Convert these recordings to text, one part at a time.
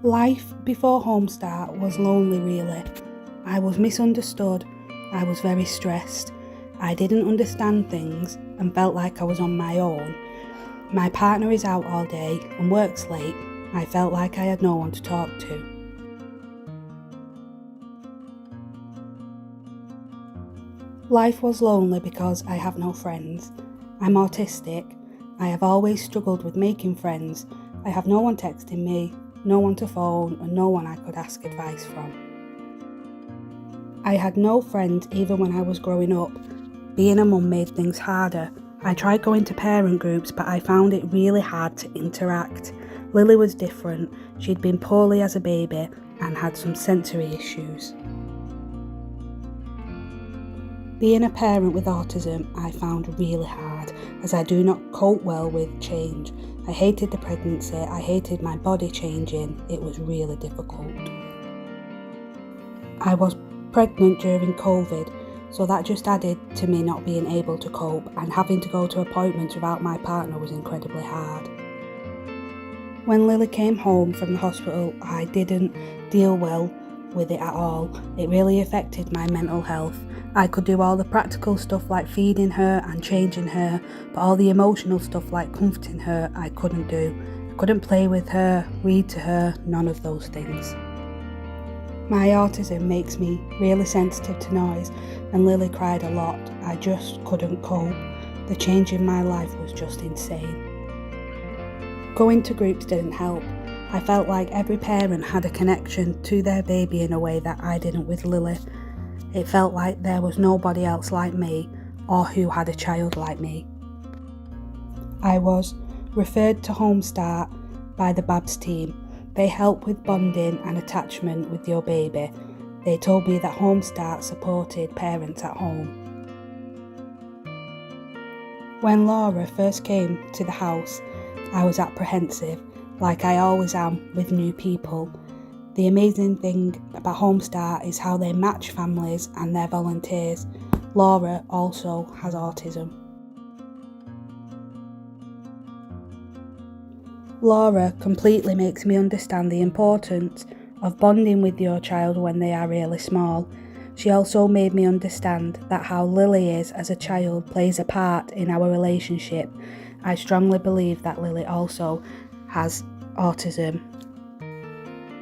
Life before Homestart was lonely really. I was misunderstood, I was very stressed, I didn't understand things and felt like I was on my own. My partner is out all day and works late. I felt like I had no one to talk to. Life was lonely because I have no friends. I'm autistic. I have always struggled with making friends. I have no one texting me, no one to phone, and no one I could ask advice from. I had no friends even when I was growing up. Being a mum made things harder. I tried going to parent groups, but I found it really hard to interact. Lily was different. She'd been poorly as a baby and had some sensory issues. Being a parent with autism I found really hard, as I do not cope well with change. I hated the pregnancy, I hated my body changing, it was really difficult. I was pregnant during COVID, so that just added to me not being able to cope, and having to go to appointments without my partner was incredibly hard. When Lily came home from the hospital, I didn't deal well with it at all. It really affected my mental health. I could do all the practical stuff like feeding her and changing her, but all the emotional stuff like comforting her I couldn't do. I couldn't play with her, read to her, none of those things. My autism makes me really sensitive to noise, and Lily cried a lot. I just couldn't cope. The change in my life was just insane. Going to groups didn't help. I felt like every parent had a connection to their baby in a way that I didn't with Lily. It felt like there was nobody else like me or who had a child like me. I was referred to Homestart by the Babs team. They help with bonding and attachment with your baby. They told me that Homestart supported parents at home. When Laura first came to the house, I was apprehensive, like I always am with new people. The amazing thing about Homestart is how they match families and their volunteers. Laura also has autism. Laura completely makes me understand the importance of bonding with your child when they are really small. She also made me understand that how Lily is as a child plays a part in our relationship. I strongly believe that Lily also has autism.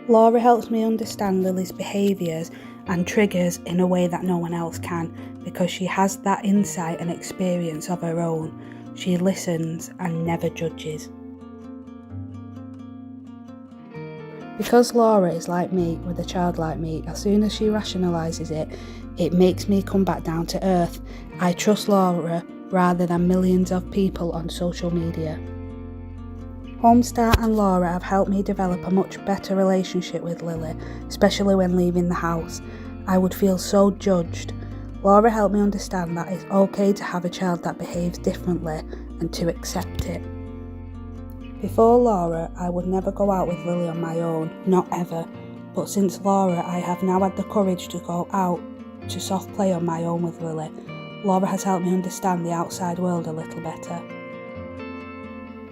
Laura helps me understand Lily's behaviours and triggers in a way that no one else can, because she has that insight and experience of her own. She listens and never judges. Because Laura is like me with a child like me, as soon as she rationalises it, it makes me come back down to earth. I trust Laura rather than millions of people on social media. Homestart and Laura have helped me develop a much better relationship with Lily, especially when leaving the house. I would feel so judged. Laura helped me understand that it's okay to have a child that behaves differently and to accept it. Before Laura, I would never go out with Lily on my own, not ever. But since Laura, I have now had the courage to go out to soft play on my own with Lily. Laura has helped me understand the outside world a little better.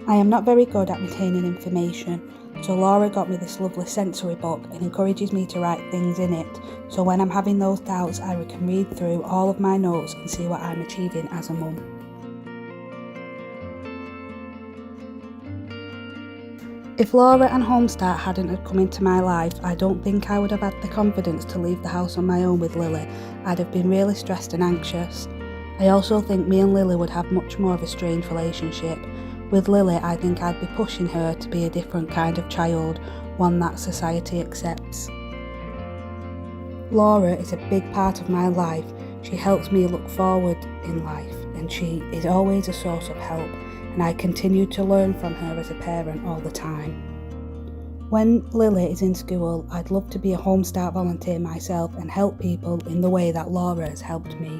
I am not very good at retaining information, so Laura got me this lovely sensory book and encourages me to write things in it, so when I'm having those doubts I can read through all of my notes and see what I'm achieving as a mum. If Laura and Homestart hadn't have come into my life, I don't think I would have had the confidence to leave the house on my own with Lily. I'd have been really stressed and anxious. I also think me and Lily would have much more of a strange relationship. With Lily, I think I'd be pushing her to be a different kind of child, one that society accepts. Laura is a big part of my life. She helps me look forward in life, and she is always a source of help, and I continue to learn from her as a parent all the time. When Lily is in school, I'd love to be a Homestart volunteer myself and help people in the way that Laura has helped me.